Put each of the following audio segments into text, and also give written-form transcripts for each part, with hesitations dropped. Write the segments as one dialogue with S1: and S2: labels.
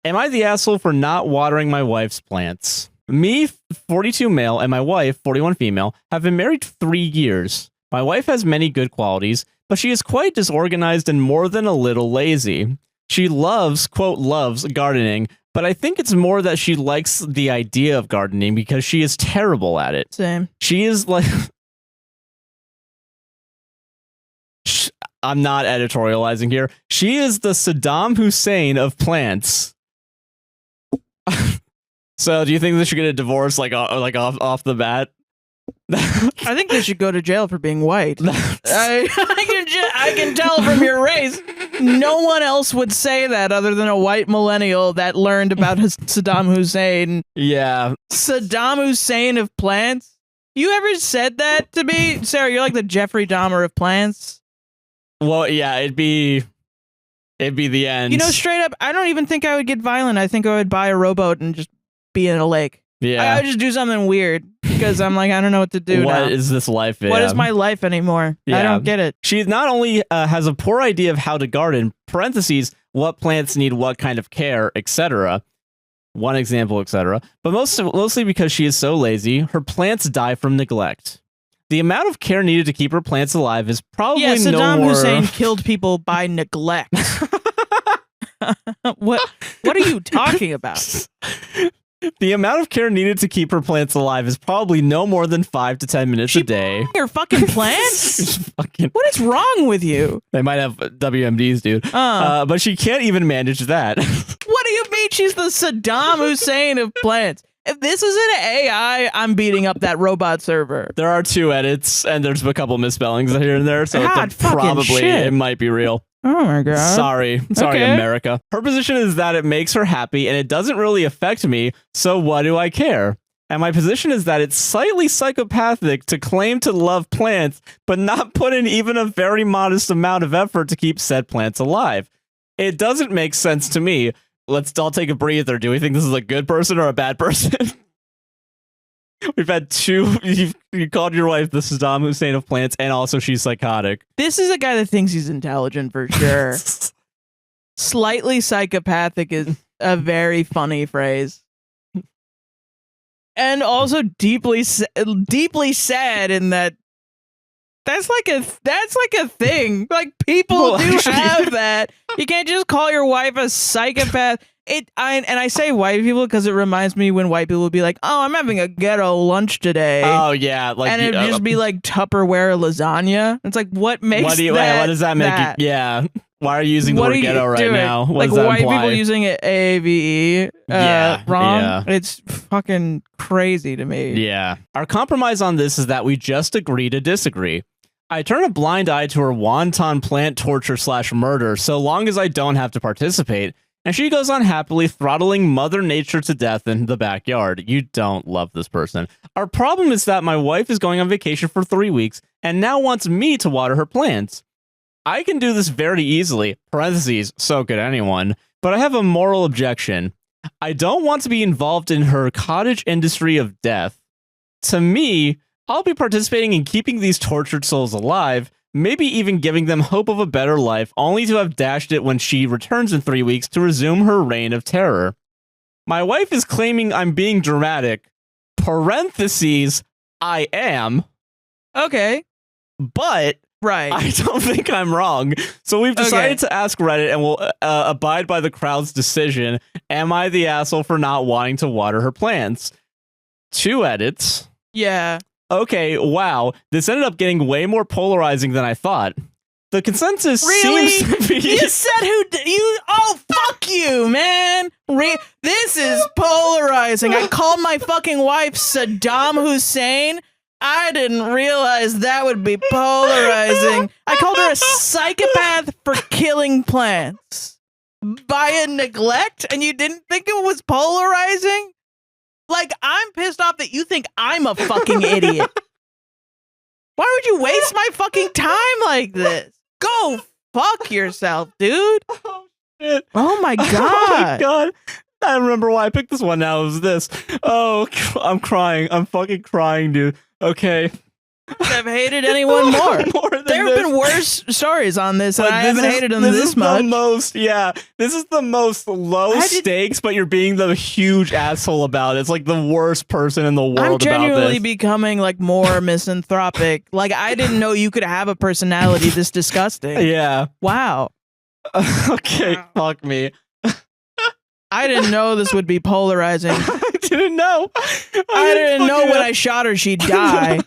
S1: Am I the asshole for not watering my wife's plants? Me, 42 male, and my wife, 41 female, have been married 3 years. My wife has many good qualities, but she is quite disorganized and more than a little lazy. She loves, quote, loves gardening, but I think it's more that she likes the idea of gardening because she is terrible at it.
S2: Same.
S1: She is like... I'm not editorializing here. She is the Saddam Hussein of plants. So, do you think they should get a divorce off the bat?
S2: I think they should go to jail for being white. I can tell from your race. No one else would say that other than a white millennial that learned about Saddam Hussein.
S1: Yeah.
S2: Saddam Hussein of plants? You ever said that to me? Sarah, you're like the Jeffrey Dahmer of plants.
S1: Well, yeah, it'd be the end.
S2: You know, straight up, I don't even think I would get violent. I think I would buy a rowboat and just be in a lake.
S1: Yeah.
S2: I would just do something weird because I'm like, I don't know what to do now.
S1: What is this life?
S2: What is my life anymore?
S1: Yeah.
S2: I don't get it.
S1: She not only has a poor idea of how to garden, parentheses, what plants need what kind of care, etc. One example, etc. But mostly because she is so lazy, her plants die from neglect. The amount of care needed to keep her plants alive is probably
S2: Saddam Hussein killed people by neglect. What are you talking about?
S1: The amount of care needed to keep her plants alive is probably no more than 5 to 10 minutes a day.
S2: Your fucking plants? What is wrong with you?
S1: They might have WMDs, dude. But she can't even manage that.
S2: What do you mean she's the Saddam Hussein of plants? If this is an AI, I'm beating up that robot server.
S1: There are 2 edits, and there's a couple misspellings here and there, so probably it might be real.
S2: Oh my god.
S1: Sorry, America. Her position is that it makes her happy, and it doesn't really affect me, so what do I care? And my position is that it's slightly psychopathic to claim to love plants, but not put in even a very modest amount of effort to keep said plants alive. It doesn't make sense to me. Let's all take a breather. Do we think this is a good person or a bad person? We've had 2. You called your wife the Saddam Hussein of plants, and also she's psychotic.
S2: This is a guy that thinks he's intelligent for sure. Slightly psychopathic is a very funny phrase. And also deeply sad in that that's like a thing. Like people do have that. You can't just call your wife a psychopath. I say white people because it reminds me when white people would be like, "Oh, I'm having a ghetto lunch today."
S1: Oh yeah, like
S2: and it'd just be like Tupperware lasagna. It's like what makes
S1: what does that make it? Yeah. Why are you using the word ghetto right now? What
S2: like
S1: does that
S2: white
S1: imply?
S2: people using it AVE wrong. Yeah. It's fucking crazy to me.
S1: Yeah. Our compromise on this is that we just agree to disagree. I turn a blind eye to her wanton plant torture / murder so long as I don't have to participate, and she goes on happily throttling Mother Nature to death in the backyard. You don't love this person. Our problem is that my wife is going on vacation for 3 weeks and now wants me to water her plants. I can do this very easily, parentheses, so could anyone, but I have a moral objection. I don't want to be involved in her cottage industry of death. To me, I'll be participating in keeping these tortured souls alive, maybe even giving them hope of a better life, only to have dashed it when she returns in 3 weeks to resume her reign of terror. My wife is claiming I'm being dramatic. Parentheses, I am.
S2: Okay.
S1: But
S2: right.
S1: I don't think I'm wrong. So we've decided to ask Reddit, and we'll abide by the crowd's decision. Am I the asshole for not wanting to water her plants? 2 edits.
S2: Yeah.
S1: Okay, wow. This ended up getting way more polarizing than I thought. The consensus seems to be...
S2: You said oh, fuck you, man. This is polarizing. I called my fucking wife Saddam Hussein. I didn't realize that would be polarizing. I called her a psychopath for killing plants. Via neglect, and you didn't think it was polarizing? Like, I'm pissed off that you think I'm a fucking idiot. Why would you waste my fucking time like this? Go fuck yourself, dude.
S1: Oh, shit.
S2: Oh, my God.
S1: Oh, my God. I remember why I picked this one now. It was this. Oh, I'm crying. I'm fucking crying, dude. Okay.
S2: I've hated anyone more.
S1: Than
S2: There have been worse stories on this, and I haven't hated them this much.
S1: This is the most low stakes, but you're being the huge asshole about it. It's like the worst person in the world about this.
S2: I'm genuinely becoming like more misanthropic. Like, I didn't know you could have a personality this disgusting.
S1: Yeah.
S2: Wow.
S1: Okay, fuck me.
S2: I didn't know this would be polarizing.
S1: I didn't know.
S2: I didn't know when I shot her she'd die.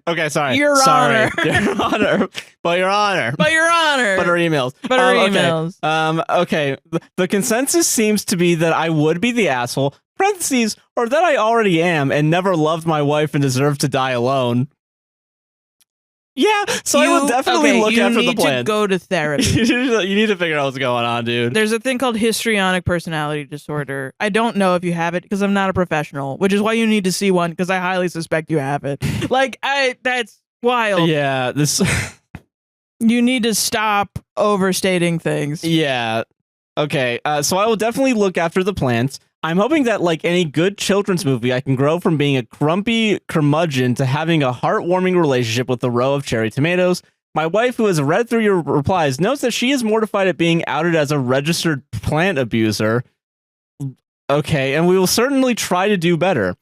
S1: Okay, sorry.
S2: Your Honor.
S1: Your Honor. But Your Honor.
S2: But Your Honor.
S1: But her emails. Okay. The consensus seems to be that I would be the asshole, parentheses, or that I already am and never loved my wife and deserve to die alone. Yeah, so I will definitely look after the plan.
S2: You need to go to therapy.
S1: You need to figure out what's going on, dude.
S2: There's a thing called histrionic personality disorder. I don't know if you have it because I'm not a professional, which is why you need to see one because I highly suspect you have it. That's wild.
S1: Yeah, this.
S2: You need to stop overstating things.
S1: Yeah. Okay, so I will definitely look after the plants. I'm hoping that, like any good children's movie, I can grow from being a grumpy curmudgeon to having a heartwarming relationship with a row of cherry tomatoes. My wife, who has read through your replies, notes that she is mortified at being outed as a registered plant abuser. Okay, and we will certainly try to do better.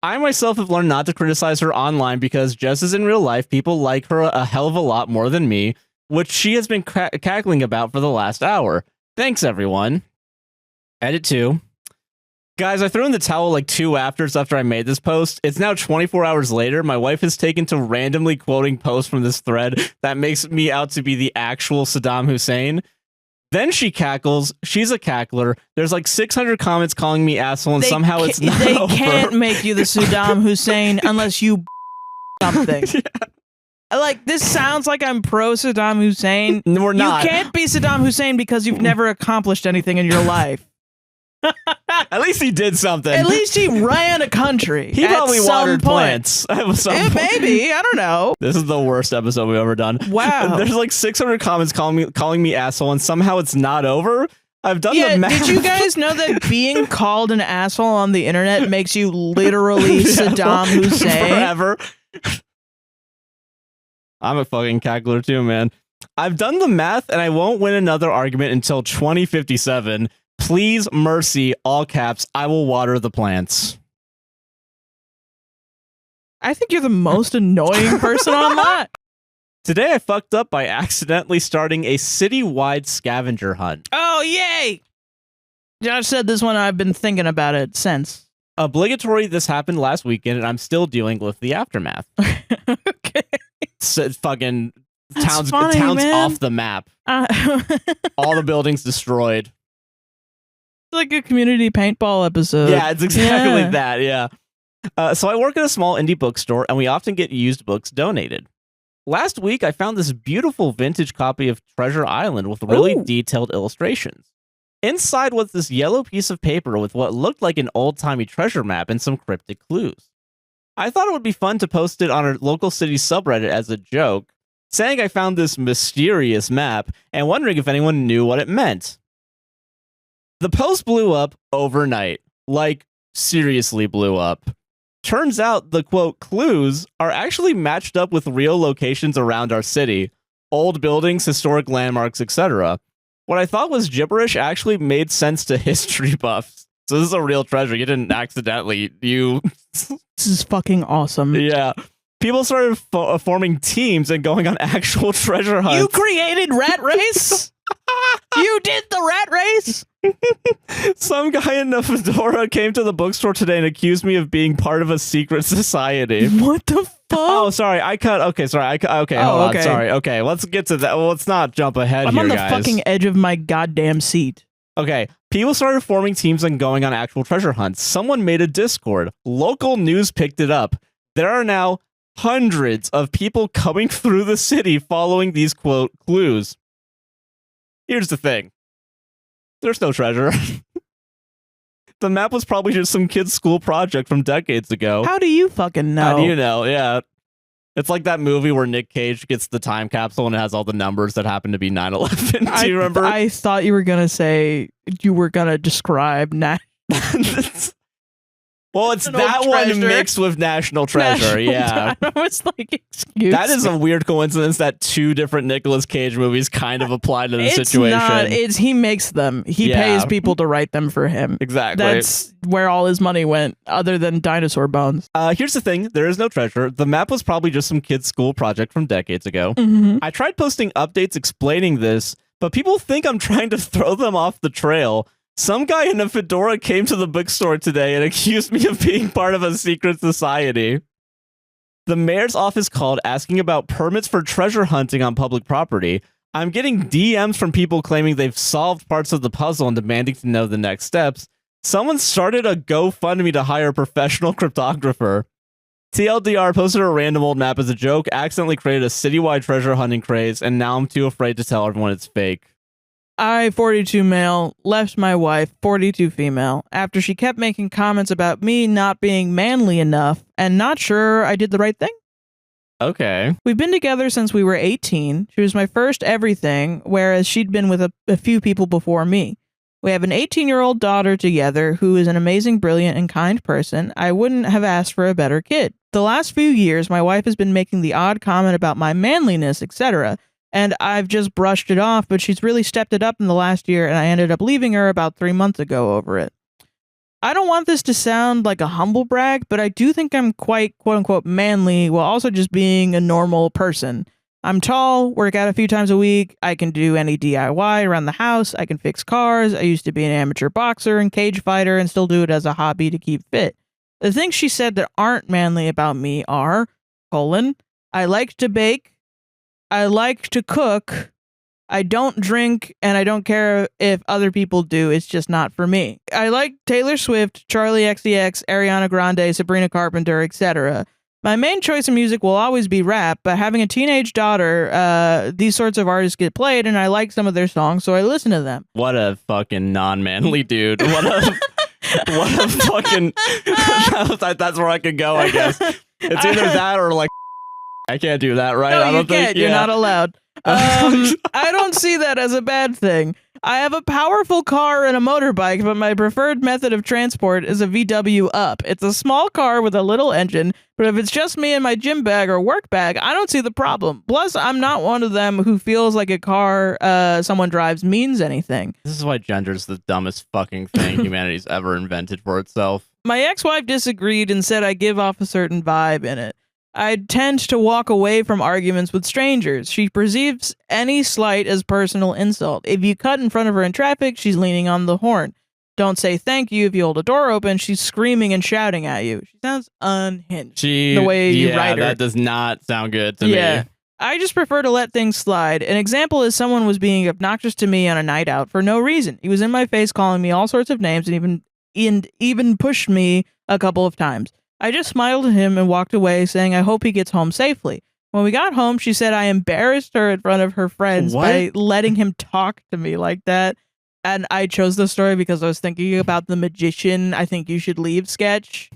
S1: I myself have learned not to criticize her online because, just as in real life, people like her a hell of a lot more than me, which she has been cackling about for the last hour. Thanks, everyone. Edit 2. Guys, I threw in the towel like 2 afters after I made this post. It's now 24 hours later. My wife has taken to randomly quoting posts from this thread that makes me out to be the actual Saddam Hussein. Then she cackles. She's a cackler. There's like 600 comments calling me asshole, and somehow it's not over.
S2: They can't make you the Saddam Hussein unless you something. Yeah. Like, this sounds like I'm pro Saddam Hussein.
S1: We're not.
S2: You can't be Saddam Hussein because you've never accomplished anything in your life.
S1: At least he did something.
S2: At least he ran a country.
S1: He probably watered plants.
S2: Maybe. I don't know.
S1: This is the worst episode we've ever done.
S2: Wow.
S1: There's like 600 comments calling me asshole, and somehow it's not over. I've done the math.
S2: Did you guys know that being called an asshole on the internet makes you literally Saddam Hussein?
S1: Forever. I'm a fucking cackler too, man. I've done the math, and I won't win another argument until 2057. Please, mercy, all caps, I will water the plants.
S2: I think you're the most annoying person on that.
S1: Today I fucked up by accidentally starting a citywide scavenger hunt.
S2: Oh, yay! Josh said this one, I've been thinking about it since.
S1: Obligatory, this happened last weekend, and I'm still dealing with the aftermath.
S2: Okay.
S1: So, fucking
S2: That's
S1: towns
S2: funny,
S1: off the map. All the buildings destroyed.
S2: Like a community paintball episode.
S1: Yeah, it's exactly that, yeah. So I work at a small indie bookstore, and we often get used books donated. Last week, I found this beautiful vintage copy of Treasure Island with really detailed illustrations. Inside was this yellow piece of paper with what looked like an old-timey treasure map and some cryptic clues. I thought it would be fun to post it on our local city subreddit as a joke, saying I found this mysterious map and wondering if anyone knew what it meant. The post blew up overnight. Like, seriously blew up. Turns out the, quote, clues are actually matched up with real locations around our city. Old buildings, historic landmarks, etc. What I thought was gibberish actually made sense to history buffs. So this is a real treasure. You didn't accidentally...
S2: This is fucking awesome.
S1: Yeah. People started forming teams and going on actual treasure hunts.
S2: You created Rat Race? You did the Rat Race?
S1: Some guy in a fedora came to the bookstore today and accused me of being part of a secret society.
S2: What the fuck?
S1: Oh, sorry. Okay, sorry. Okay, hold on. Sorry. Okay, let's get to that. Well, let's not jump ahead
S2: I'm
S1: here,
S2: on the
S1: guys.
S2: fucking edge of my goddamn seat.
S1: Okay, people started forming teams and going on actual treasure hunts. Someone made a Discord. Local news picked it up. There are now hundreds of people coming through the city following these, quote, clues. Here's the thing. There's no treasure. The map was probably just some kid's school project from decades ago.
S2: How do you fucking know?
S1: How do you know? Yeah. It's like that movie where Nick Cage gets the time capsule and it has all the numbers that happen to be 9/11. Do you remember?
S2: I thought you were going to say you were going to describe
S1: Well, it's
S2: An old
S1: that one
S2: treasure.
S1: mixed with National Treasure. Yeah.
S2: I was like, excuse
S1: That is
S2: me.
S1: a weird coincidence that two different Nicolas Cage movies kind of apply to the
S2: It's
S1: situation.
S2: not. It's he makes them. He
S1: Yeah.
S2: pays people to write them for him.
S1: Exactly.
S2: That's where all his money went, other than dinosaur bones.
S1: Here's the thing. There is no treasure. The map was probably just some kid's school project from decades ago.
S2: Mm-hmm.
S1: I tried posting updates explaining this, but people think I'm trying to throw them off the trail. Some guy in a fedora came to the bookstore today and accused me of being part of a secret society. The mayor's office called asking about permits for treasure hunting on public property. I'm getting DMs from people claiming they've solved parts of the puzzle and demanding to know the next steps. Someone started a GoFundMe to hire a professional cryptographer. TLDR posted a random old map as a joke, accidentally created a citywide treasure hunting craze, and now I'm too afraid to tell everyone it's fake.
S2: I, 42 male, left my wife, 42 female, after she kept making comments about me not being manly enough and not sure I did the right thing.
S1: Okay.
S2: We've been together since we were 18. She was my first everything, whereas she'd been with a few people before me. We have an 18-year-old daughter together who is an amazing, brilliant, and kind person. I wouldn't have asked for a better kid. The last few years, my wife has been making the odd comment about my manliness, etc., and I've just brushed it off, but she's really stepped it up in the last year, and I ended up leaving her about 3 months ago over it. I don't want this to sound like a humble brag, but I do think I'm quite, quote-unquote, manly while also just being a normal person. I'm tall, work out a few times a week, I can do any DIY around the house, I can fix cars, I used to be an amateur boxer and cage fighter and still do it as a hobby to keep fit. The things she said that aren't manly about me are, I like to bake, I like to cook, I don't drink, and I don't care if other people do. It's just not for me. I like Taylor Swift, Charlie XCX, Ariana Grande, Sabrina Carpenter, etc. My main choice in music will always be rap, but having a teenage daughter, these sorts of artists get played, and I like some of their songs, so I listen to them.
S1: What a fucking non-manly dude. What a fucking... That's where I could go, I guess. It's either that or like... I can't do that, right?
S2: No,
S1: I don't
S2: you can't.
S1: think
S2: You're not allowed. I don't see that as a bad thing. I have a powerful car and a motorbike, but my preferred method of transport is a VW Up. It's a small car with a little engine, but if it's just me and my gym bag or work bag, I don't see the problem. Plus, I'm not one of them who feels like a car someone drives means anything.
S1: This is why gender's the dumbest fucking thing humanity's ever invented for itself.
S2: My ex-wife disagreed and said I give off a certain vibe in it. I tend to walk away from arguments with strangers. She perceives any slight as personal insult. If you cut in front of her in traffic, she's leaning on the horn. Don't say thank you if you hold a door open. She's screaming and shouting at you. She sounds unhinged. The way you write her.
S1: That does not sound good to me.
S2: I just prefer to let things slide. An example is someone was being obnoxious to me on a night out for no reason. He was in my face calling me all sorts of names and even pushed me a couple of times. I just smiled at him and walked away, saying I hope he gets home safely. When we got home, she said I embarrassed her in front of her friends by letting him talk to me like that. And I chose the story because I was thinking about the Magician, I Think You Should Leave sketch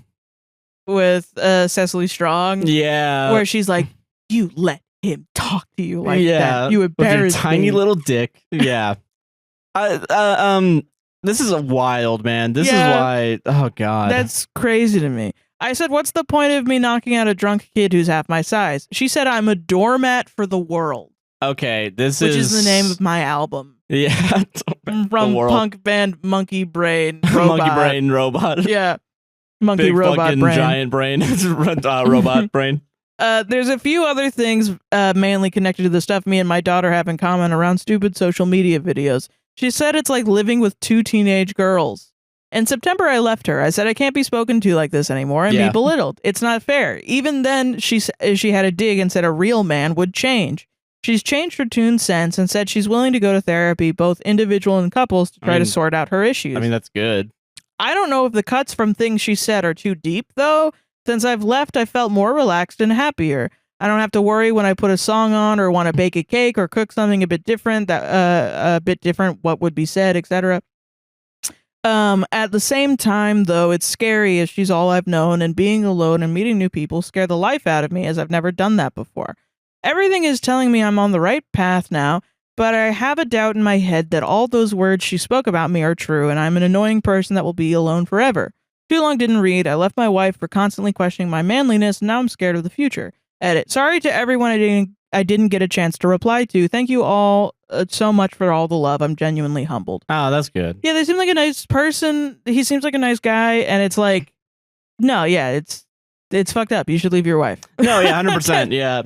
S2: with Cecily Strong.
S1: Yeah.
S2: Where she's like, you let him talk to you like that. You embarrassed
S1: with your tiny
S2: me.
S1: little dick. Yeah. This is a wild, man. This is why... Oh, God.
S2: That's crazy to me. I said, what's the point of me knocking out a drunk kid who's half my size? She said, I'm a doormat for the world.
S1: Okay, which
S2: is the name of my album.
S1: Yeah.
S2: From punk band Monkey Brain Robot.
S1: Monkey Brain Robot.
S2: Yeah. Monkey
S1: Big
S2: Robot
S1: fucking
S2: Brain.
S1: giant brain. Robot brain.
S2: There's a few other things mainly connected to the stuff me and my daughter have in common around stupid social media videos. She said it's like living with two teenage girls. In September, I left her. I said I can't be spoken to like this anymore and be belittled. It's not fair. Even then, she had a dig and said a real man would change. She's changed her tune since and said she's willing to go to therapy, both individual and couples, to try to sort out her issues.
S1: I mean, that's good.
S2: I don't know if the cuts from things she said are too deep, though. Since I've left, I felt more relaxed and happier. I don't have to worry when I put a song on or want to bake a cake or cook something a bit different, what would be said, etc. At the same time, though, it's scary as she's all I've known, and being alone and meeting new people scare the life out of me as I've never done that before. Everything is telling me I'm on the right path now, but I have a doubt in my head that all those words she spoke about me are true, and I'm an annoying person that will be alone forever. Too long didn't read. I left my wife for constantly questioning my manliness, and now I'm scared of the future. Edit. Sorry to everyone I didn't get a chance to reply to. Thank you all so much for all the love. I'm genuinely humbled.
S1: Oh, that's good.
S2: Yeah, they seem like a nice person. He seems like a nice guy, and it's like, no, yeah, it's fucked up. You should leave your wife.
S1: No, yeah, 100%. Yeah.